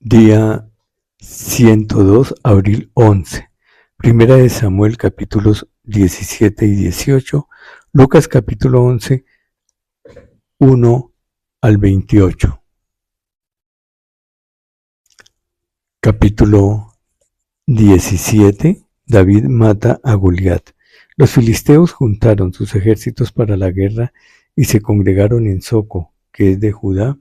Día 102, abril 11. Primera de Samuel, capítulos 17 y 18. Lucas, capítulo 11, 1 al 28. Capítulo 17. David mata a Goliat. Los filisteos juntaron sus ejércitos para la guerra y se congregaron en Soco, que es de Judá,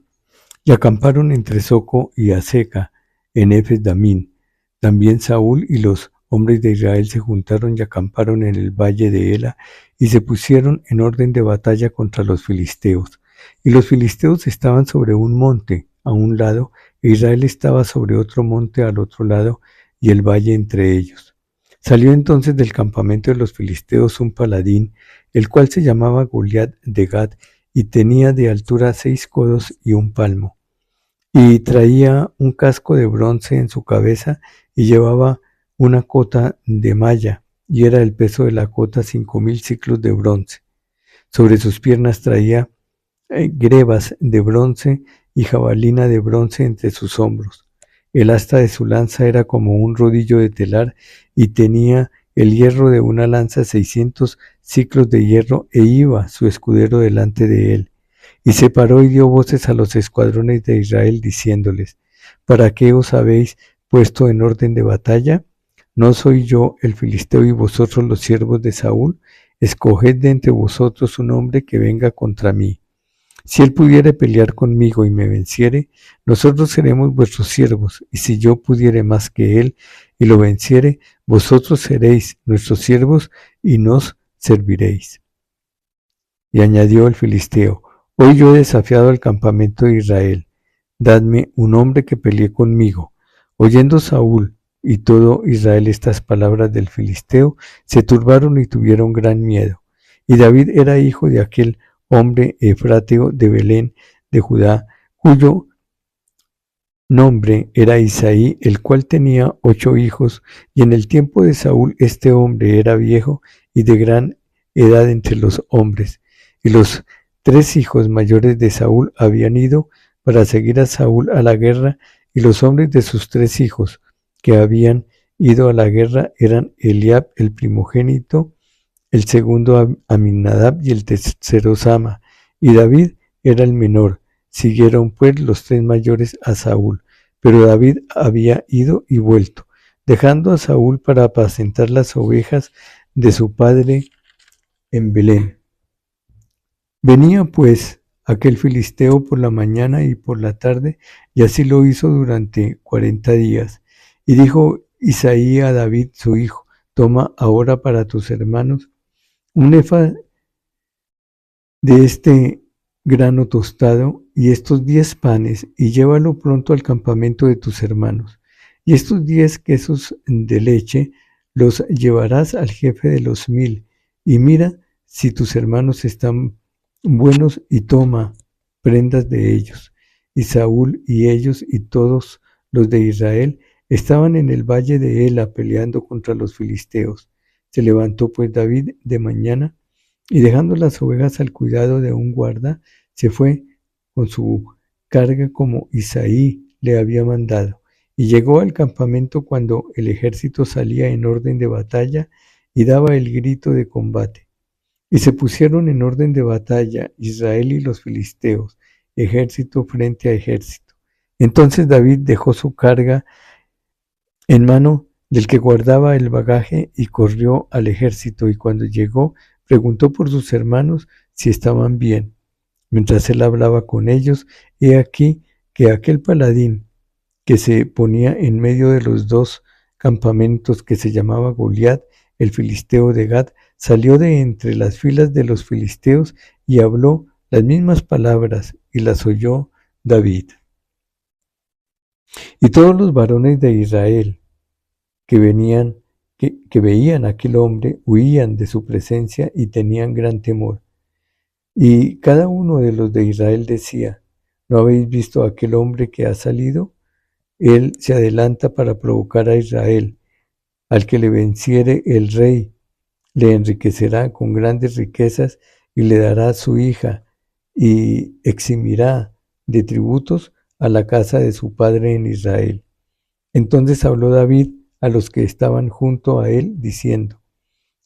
y acamparon entre Soco y Azeca, en Efes Damín. También Saúl y los hombres de Israel se juntaron y acamparon en el valle de Ela, y se pusieron en orden de batalla contra los filisteos. Y los filisteos estaban sobre un monte a un lado, e Israel estaba sobre otro monte al otro lado, y el valle entre ellos. Salió entonces del campamento de los filisteos un paladín, el cual se llamaba Goliat de Gat, y tenía de altura 6 codos y un palmo. Y traía un casco de bronce en su cabeza y llevaba una cota de malla, y era el peso de la cota 5,000 siclos de bronce. Sobre sus piernas traía grebas de bronce y jabalina de bronce entre sus hombros. El asta de su lanza era como un rodillo de telar, y tenía el hierro de una lanza 600 siclos de hierro, e iba su escudero delante de él. Y se paró y dio voces a los escuadrones de Israel, diciéndoles: ¿Para qué os habéis puesto en orden de batalla? ¿No soy yo el filisteo y vosotros los siervos de Saúl? Escoged de entre vosotros un hombre que venga contra mí. Si él pudiere pelear conmigo y me venciere, nosotros seremos vuestros siervos, y si yo pudiere más que él y lo venciere, vosotros seréis nuestros siervos y nos serviréis. Y añadió el filisteo: Hoy yo he desafiado al campamento de Israel, dadme un hombre que pelee conmigo. Oyendo Saúl y todo Israel estas palabras del filisteo, se turbaron y tuvieron gran miedo. Y David era hijo de aquel hombre efrateo de Belén de Judá, cuyo nombre era Isaí, el cual tenía 8 hijos, y en el tiempo de Saúl este hombre era viejo y de gran edad entre los hombres. Y los 3 hijos mayores de Saúl habían ido para seguir a Saúl a la guerra, y los hombres de sus 3 hijos que habían ido a la guerra eran Eliab el primogénito, el segundo Aminadab y el tercero Sama, y David era el menor. Siguieron pues los 3 mayores a Saúl, pero David había ido y vuelto, dejando a Saúl para apacentar las ovejas de su padre en Belén. Venía pues aquel filisteo por la mañana y por la tarde, y así lo hizo durante 40 días. Y dijo Isaí a David su hijo: Toma ahora para tus hermanos un efa de este grano tostado y estos 10 panes, y llévalo pronto al campamento de tus hermanos. Y estos 10 quesos de leche los llevarás al jefe de los 1000, y mira si tus hermanos están buenos, y toma prendas de ellos. Y Saúl y ellos y todos los de Israel estaban en el valle de Ela peleando contra los filisteos. Se levantó pues David de mañana, y dejando las ovejas al cuidado de un guarda, se fue con su carga como Isaí le había mandado, y llegó al campamento cuando el ejército salía en orden de batalla y daba el grito de combate. Y se pusieron en orden de batalla Israel y los filisteos, ejército frente a ejército. Entonces David dejó su carga en mano del que guardaba el bagaje y corrió al ejército, y cuando llegó preguntó por sus hermanos si estaban bien. Mientras él hablaba con ellos, he aquí que aquel paladín que se ponía en medio de los 2 campamentos, que se llamaba Goliat, el filisteo de Gat, salió de entre las filas de los filisteos y habló las mismas palabras, y las oyó David. Y todos los varones de Israel que veían a aquel hombre huían de su presencia y tenían gran temor. Y cada uno de los de Israel decía: ¿No habéis visto a aquel hombre que ha salido? Él se adelanta para provocar a Israel. Al que le venciere el rey le enriquecerá con grandes riquezas, y le dará su hija, y eximirá de tributos a la casa de su padre en Israel. Entonces habló David a los que estaban junto a él, diciendo: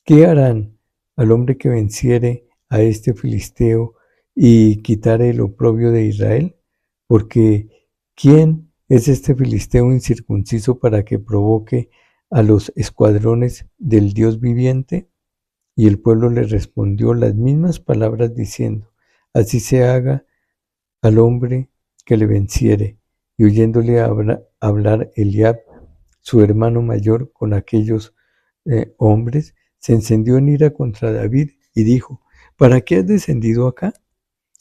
¿Qué harán al hombre que venciere a este filisteo y quitare el oprobio de Israel? Porque ¿quién es este filisteo incircunciso para que provoque a los escuadrones del Dios viviente? Y el pueblo le respondió las mismas palabras diciendo: Así se haga al hombre que le venciere. Y oyéndole hablar Eliab, su hermano mayor, con aquellos hombres, se encendió en ira contra David y dijo: ¿Para qué has descendido acá?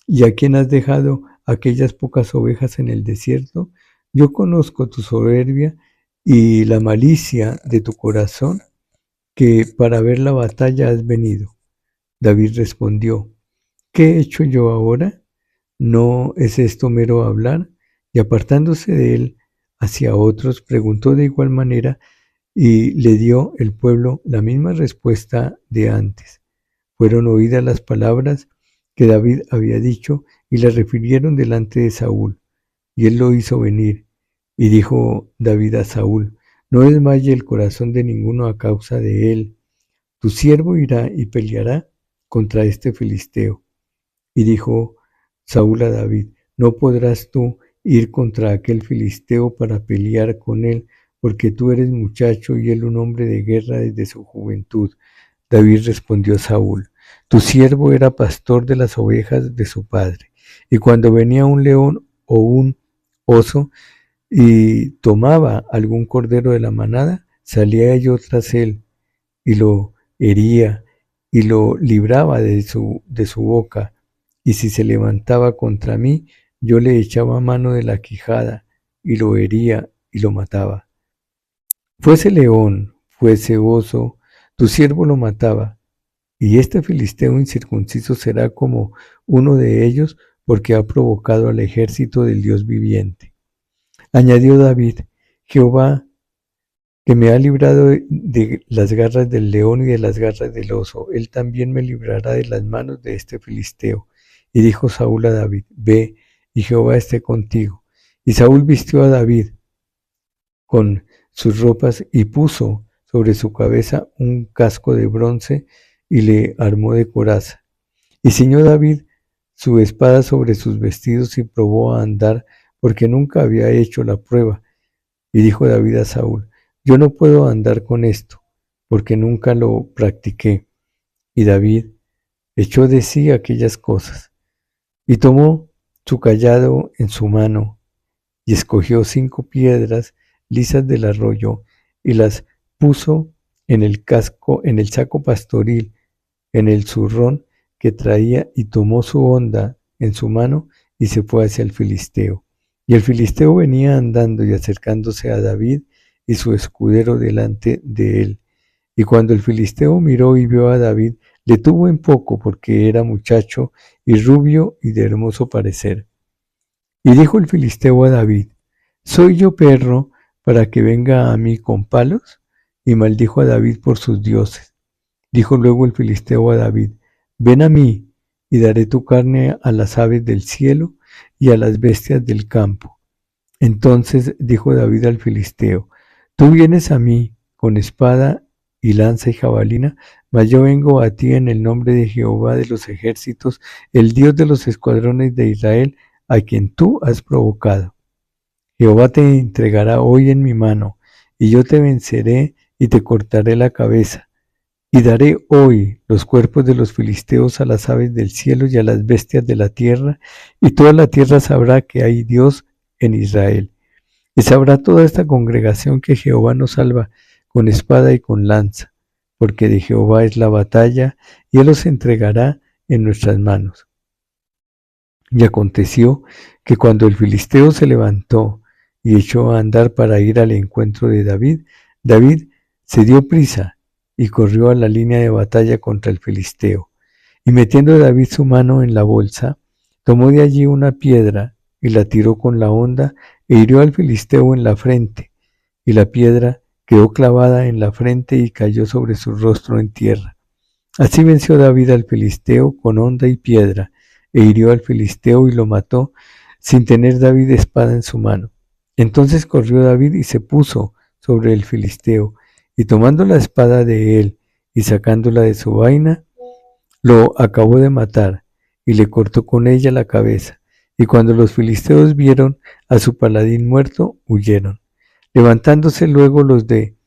¿Y a quién has dejado aquellas pocas ovejas en el desierto? Yo conozco tu soberbia y la malicia de tu corazón, que para ver la batalla has venido. David respondió: ¿Qué he hecho yo ahora? ¿No es esto mero hablar? Y apartándose de él hacia otros, preguntó de igual manera, y le dio el pueblo la misma respuesta de antes. Fueron oídas las palabras que David había dicho y las refirieron delante de Saúl, y él lo hizo venir. Y dijo David a Saúl: No desmaye el corazón de ninguno a causa de él. Tu siervo irá y peleará contra este filisteo. Y dijo Saúl a David: No podrás tú ir contra aquel filisteo para pelear con él, porque tú eres muchacho y él un hombre de guerra desde su juventud. David respondió a Saúl: Tu siervo era pastor de las ovejas de su padre, y cuando venía un león o un oso y tomaba algún cordero de la manada, salía yo tras él y lo hería y lo libraba de su boca. Y si se levantaba contra mí, yo le echaba mano de la quijada y lo hería y lo mataba. Fuese león, fuese oso, tu siervo lo mataba. Y este filisteo incircunciso será como uno de ellos, porque ha provocado al ejército del Dios viviente. Añadió David: Jehová, que me ha librado de las garras del león y de las garras del oso, él también me librará de las manos de este filisteo. Y dijo Saúl a David: Ve, y Jehová esté contigo. Y Saúl vistió a David con sus ropas y puso sobre su cabeza un casco de bronce y le armó de coraza. Y ciñó David su espada sobre sus vestidos y probó a andar, porque nunca había hecho la prueba. Y dijo David a Saúl: Yo no puedo andar con esto, porque nunca lo practiqué. Y David echó de sí aquellas cosas, y tomó su cayado en su mano, y escogió 5 piedras lisas del arroyo, y las puso en el casco, en el saco pastoril, en el zurrón que traía, y tomó su honda en su mano, y se fue hacia el filisteo. Y el filisteo venía andando y acercándose a David y su escudero delante de él. Y cuando el filisteo miró y vio a David, le tuvo en poco, porque era muchacho y rubio y de hermoso parecer. Y dijo el filisteo a David: ¿Soy yo perro para que venga a mí con palos? Y maldijo a David por sus dioses. Dijo luego el filisteo a David: Ven a mí, y daré tu carne a las aves del cielo y a las bestias del campo. Entonces dijo David al filisteo: Tú vienes a mí con espada y lanza y jabalina, mas yo vengo a ti en el nombre de Jehová de los ejércitos, el Dios de los escuadrones de Israel, a quien tú has provocado. Jehová te entregará hoy en mi mano, y yo te venceré y te cortaré la cabeza. Y daré hoy los cuerpos de los filisteos a las aves del cielo y a las bestias de la tierra, y toda la tierra sabrá que hay Dios en Israel. Y sabrá toda esta congregación que Jehová nos salva con espada y con lanza, porque de Jehová es la batalla, y él los entregará en nuestras manos. Y aconteció que cuando el filisteo se levantó y echó a andar para ir al encuentro de David, David se dio prisa y corrió a la línea de batalla contra el filisteo. Y metiendo David su mano en la bolsa, tomó de allí una piedra y la tiró con la honda e hirió al filisteo en la frente, y la piedra quedó clavada en la frente y cayó sobre su rostro en tierra. Así venció David al filisteo con honda y piedra, e hirió al filisteo y lo mató, sin tener David espada en su mano. Entonces corrió David y se puso sobre el filisteo, y tomando la espada de él y sacándola de su vaina, lo acabó de matar, y le cortó con ella la cabeza. Y cuando los filisteos vieron a su paladín muerto, huyeron. Levantándose luego los de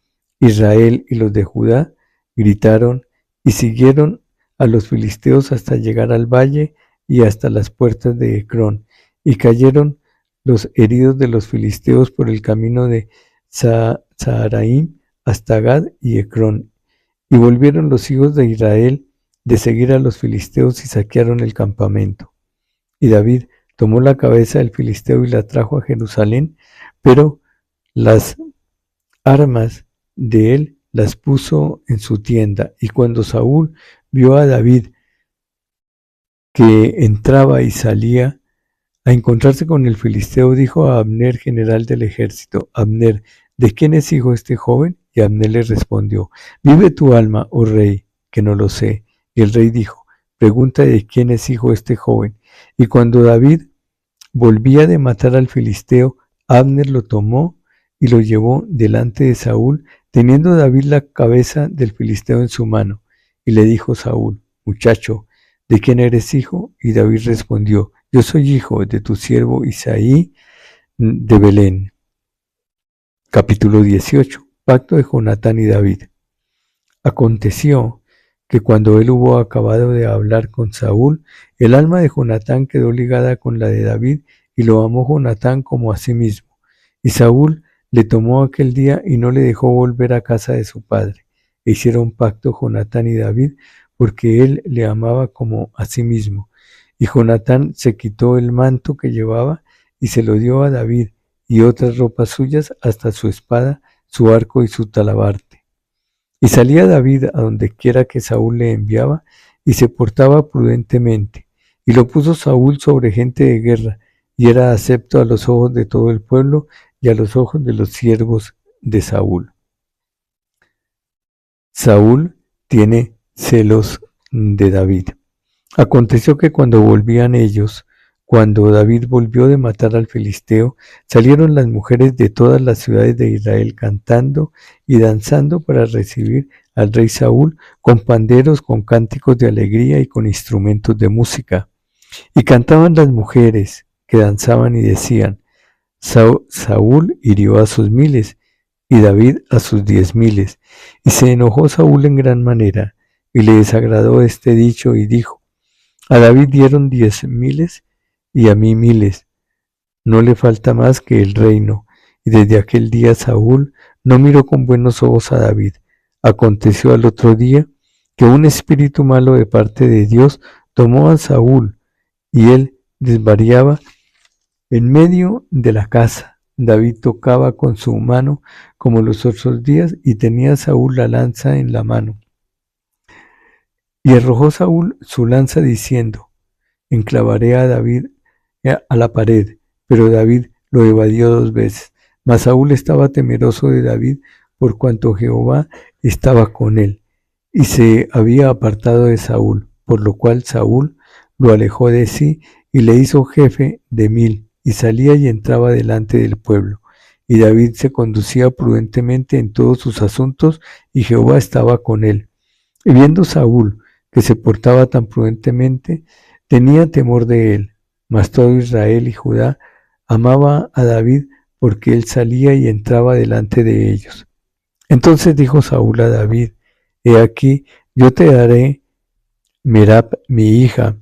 Israel y los de Judá, gritaron y siguieron a los filisteos hasta llegar al valle y hasta las puertas de Ecrón, y cayeron los heridos de los filisteos por el camino de Zaharaim hasta Gad y Ecrón. Y volvieron los hijos de Israel de seguir a los filisteos y saquearon el campamento. Y David tomó la cabeza del filisteo y la trajo a Jerusalén, pero las armas de él las puso en su tienda. Y cuando Saúl vio a David que entraba y salía a encontrarse con el filisteo, dijo a Abner, general del ejército: Abner, ¿de quién es hijo este joven? Y Abner le respondió: vive tu alma, oh rey, que no lo sé. Y el rey dijo: pregunta de quién es hijo este joven. Y cuando David volvía de matar al filisteo, Abner lo tomó y lo llevó delante de Saúl, teniendo David la cabeza del filisteo en su mano. Y le dijo Saúl: muchacho, ¿de quién eres hijo? Y David respondió: yo soy hijo de tu siervo Isaí de Belén. Capítulo 18. Pacto de Jonatán y David. Aconteció que cuando él hubo acabado de hablar con Saúl, el alma de Jonatán quedó ligada con la de David, y lo amó Jonatán como a sí mismo. Y Saúl le tomó aquel día y no le dejó volver a casa de su padre. E hicieron pacto Jonatán y David, porque él le amaba como a sí mismo. Y Jonatán se quitó el manto que llevaba y se lo dio a David, y otras ropas suyas, hasta su espada, su arco y su talabarte. Y salía David a donde quiera que Saúl le enviaba, y se portaba prudentemente. Y lo puso Saúl sobre gente de guerra, y era acepto a los ojos de todo el pueblo y a los ojos de los siervos de Saúl. Saúl tiene celos de David. Aconteció que cuando David volvió de matar al filisteo, salieron las mujeres de todas las ciudades de Israel cantando y danzando para recibir al rey Saúl, con panderos, con cánticos de alegría y con instrumentos de música. Y cantaban las mujeres que danzaban y decían: Saúl hirió a sus miles y David a sus 10,000. Y se enojó Saúl en gran manera, y le desagradó este dicho, y dijo: a David dieron 10,000 y a mí 1,000. No le falta más que el reino. Y desde aquel día Saúl no miró con buenos ojos a David. Aconteció al otro día que un espíritu malo de parte de Dios tomó a Saúl, y él desvariaba en medio de la casa. David tocaba con su mano como los otros días, y tenía Saúl la lanza en la mano. Y arrojó Saúl su lanza diciendo: enclavaré a David a la pared. Pero David lo evadió 2 veces. Mas Saúl estaba temeroso de David, por cuanto Jehová estaba con él, y se había apartado de Saúl, por lo cual Saúl lo alejó de sí y le hizo jefe de 1,000, y salía y entraba delante del pueblo. Y David se conducía prudentemente en todos sus asuntos, y Jehová estaba con él. Y viendo Saúl que se portaba tan prudentemente, tenía temor de él. Mas todo Israel y Judá amaba a David, porque él salía y entraba delante de ellos. Entonces dijo Saúl a David: he aquí, yo te daré Merab, mi hija,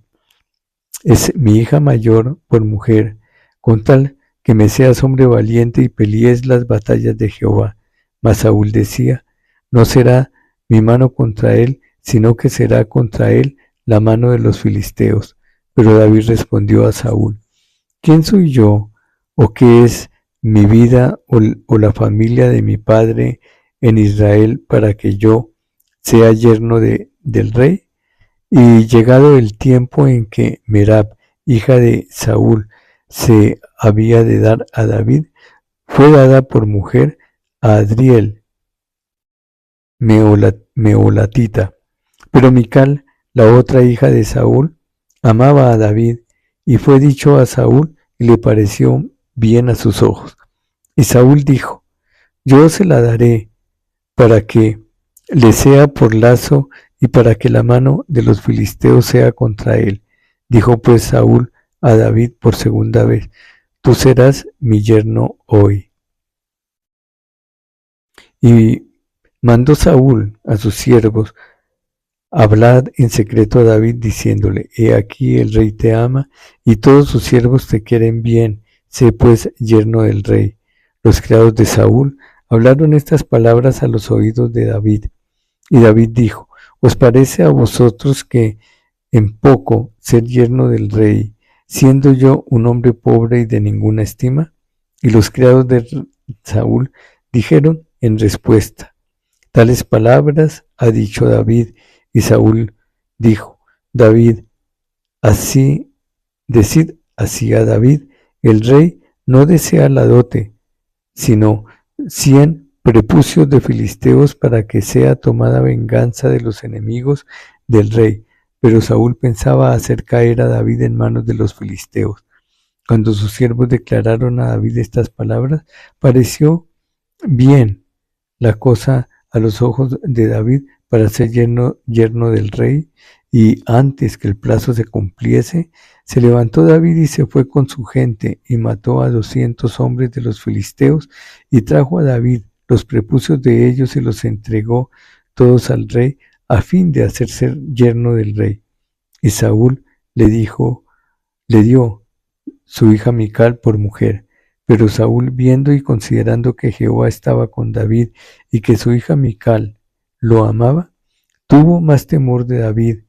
es mi hija mayor, por mujer, con tal que me seas hombre valiente y pelees las batallas de Jehová. Mas Saúl decía: no será mi mano contra él, sino que será contra él la mano de los filisteos. Pero David respondió a Saúl: ¿quién soy yo, o qué es mi vida o la familia de mi padre en Israel, para que yo sea yerno del rey? Y llegado el tiempo en que Merab, hija de Saúl, se había de dar a David, fue dada por mujer a Adriel, meolatita. Pero Mical, la otra hija de Saúl, amaba a David, y fue dicho a Saúl y le pareció bien a sus ojos. Y Saúl dijo: yo se la daré para que le sea por lazo y para que la mano de los filisteos sea contra él. Dijo pues Saúl a David por segunda vez: tú serás mi yerno hoy. Y mandó Saúl a sus siervos: hablad en secreto a David diciéndole: he aquí el rey te ama y todos sus siervos te quieren bien, sé pues yerno del rey. Los criados de Saúl hablaron estas palabras a los oídos de David. Y David dijo: ¿os parece a vosotros que en poco ser yerno del rey, siendo yo un hombre pobre y de ninguna estima? Y los criados de Saúl dijeron en respuesta: tales palabras ha dicho David. Y Saúl dijo: David, decid así a David, el rey no desea la dote, sino 100 prepucios de filisteos para que sea tomada venganza de los enemigos del rey. Pero Saúl pensaba hacer caer a David en manos de los filisteos. Cuando sus siervos declararon a David estas palabras, pareció bien la cosa a los ojos de David para ser yerno del rey, y antes que el plazo se cumpliese, se levantó David y se fue con su gente, y mató a 200 hombres de los filisteos, y trajo a David los prepucios de ellos y los entregó todos al rey, a fin de hacerse yerno del rey. Y Saúl le dio su hija Mical por mujer. Pero Saúl, viendo y considerando que Jehová estaba con David y que su hija Mical lo amaba, tuvo más temor de David,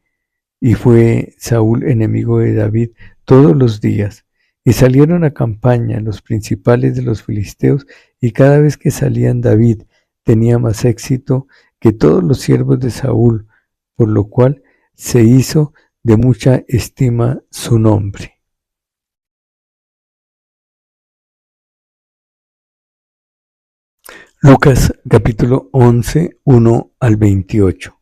y fue Saúl enemigo de David todos los días. Y salieron a campaña los principales de los filisteos, y cada vez que salían David tenía más éxito que todos los siervos de Saúl, por lo cual se hizo de mucha estima su nombre. Lucas capítulo 11, 1 al 28.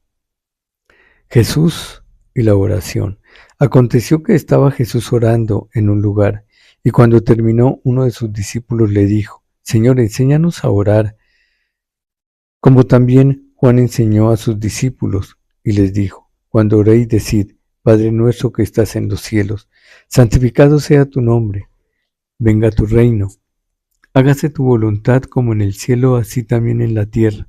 Jesús y la oración. Aconteció que estaba Jesús orando en un lugar, y cuando terminó, uno de sus discípulos le dijo: Señor, enséñanos a orar, como también Juan enseñó a sus discípulos, y les dijo: cuando oréis, decid: Padre nuestro que estás en los cielos, santificado sea tu nombre, venga tu reino. Hágase tu voluntad como en el cielo, así también en la tierra.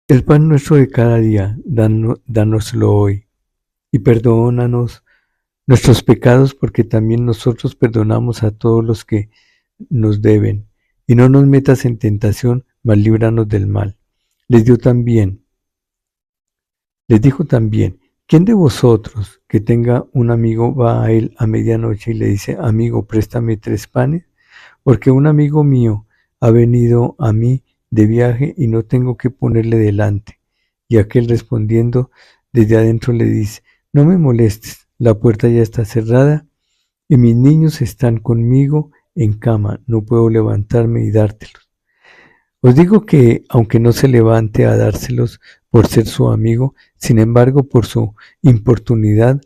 El pan nuestro de cada día, dánoslo hoy, y perdónanos nuestros pecados, porque también nosotros perdonamos a todos los que nos deben. Y no nos metas en tentación, mas líbranos del mal. Les dijo también: ¿quién de vosotros que tenga un amigo va a él a medianoche y le dice: amigo, préstame 3 panes? Porque un amigo mío ha venido a mí de viaje y no tengo que ponerle delante. Y aquel respondiendo desde adentro le dice: no me molestes, la puerta ya está cerrada y mis niños están conmigo en cama, no puedo levantarme y dártelos. Os digo que, aunque no se levante a dárselos por ser su amigo, sin embargo, por su importunidad,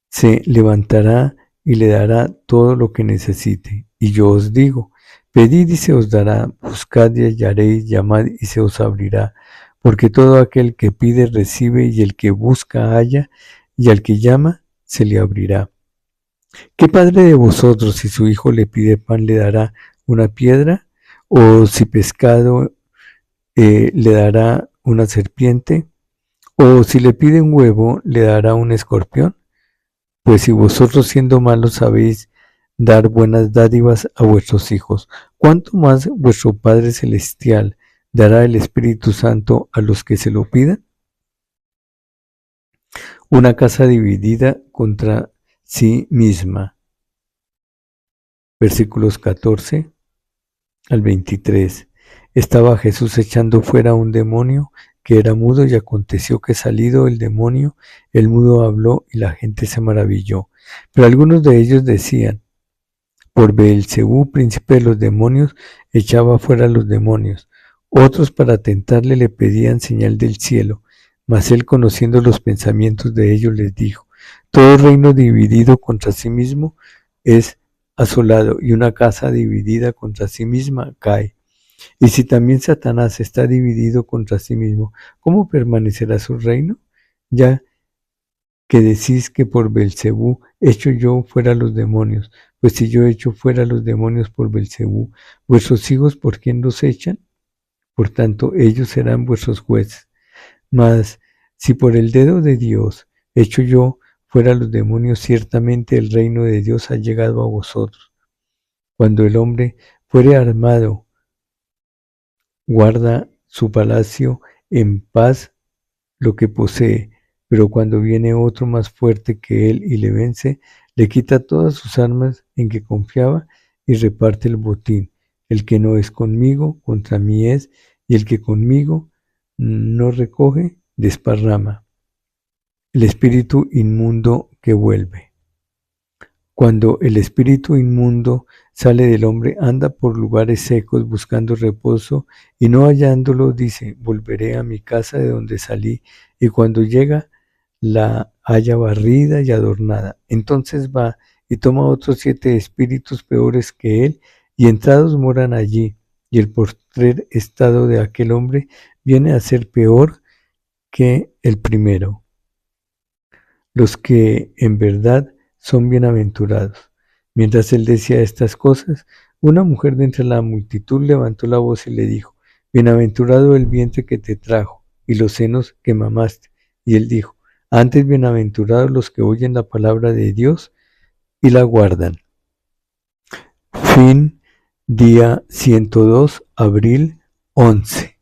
se levantará y le dará todo lo que necesite. Y yo os digo: pedid y se os dará, buscad y hallaréis, llamad y se os abrirá. Porque todo aquel que pide recibe, y el que busca halla, y al que llama se le abrirá. ¿Qué padre de vosotros, si su hijo le pide pan, le dará una piedra? ¿O si pescado le dará una serpiente? ¿O si le pide un huevo, le dará un escorpión? Pues si vosotros, siendo malos, sabéis dar buenas dádivas a vuestros hijos, ¿cuánto más vuestro Padre Celestial dará el Espíritu Santo a los que se lo pidan? Una casa dividida contra sí misma. Versículos 14 al 23. Estaba Jesús echando fuera un demonio que era mudo, y aconteció que, salido el demonio, el mudo habló, y la gente se maravilló. Pero algunos de ellos decían: por Beelzebú, príncipe de los demonios, echaba fuera los demonios. Otros, para tentarle, le pedían señal del cielo. Mas él, conociendo los pensamientos de ellos, les dijo: todo reino dividido contra sí mismo es asolado y una casa dividida contra sí misma cae. Y si también Satanás está dividido contra sí mismo, ¿cómo permanecerá su reino? Ya que decís que por Belcebú echo yo fuera los demonios, pues si yo echo fuera los demonios por Belcebú, ¿vuestros hijos por quién los echan? Por tanto, ellos serán vuestros jueces. Mas si por el dedo de Dios echo yo fuera los demonios, ciertamente el reino de Dios ha llegado a vosotros. Cuando el hombre fuere armado, guarda su palacio en paz lo que posee, pero cuando viene otro más fuerte que él y le vence, le quita todas sus armas en que confiaba y reparte el botín. El que no es conmigo, contra mí es, y el que conmigo no recoge, desparrama. El espíritu inmundo que vuelve. Cuando el espíritu inmundo sale del hombre, anda por lugares secos buscando reposo y no hallándolo, dice, volveré a mi casa de donde salí, y cuando llega, la halla barrida y adornada. Entonces va y toma otros 7 espíritus peores que él, y entrados moran allí, y el postrer estado de aquel hombre viene a ser peor que el primero. Los que en verdad son bienaventurados. Mientras él decía estas cosas, una mujer de entre la multitud levantó la voz y le dijo, bienaventurado el vientre que te trajo y los senos que mamaste. Y él dijo, antes bienaventurados los que oyen la palabra de Dios y la guardan. Fin, día 102, abril 11.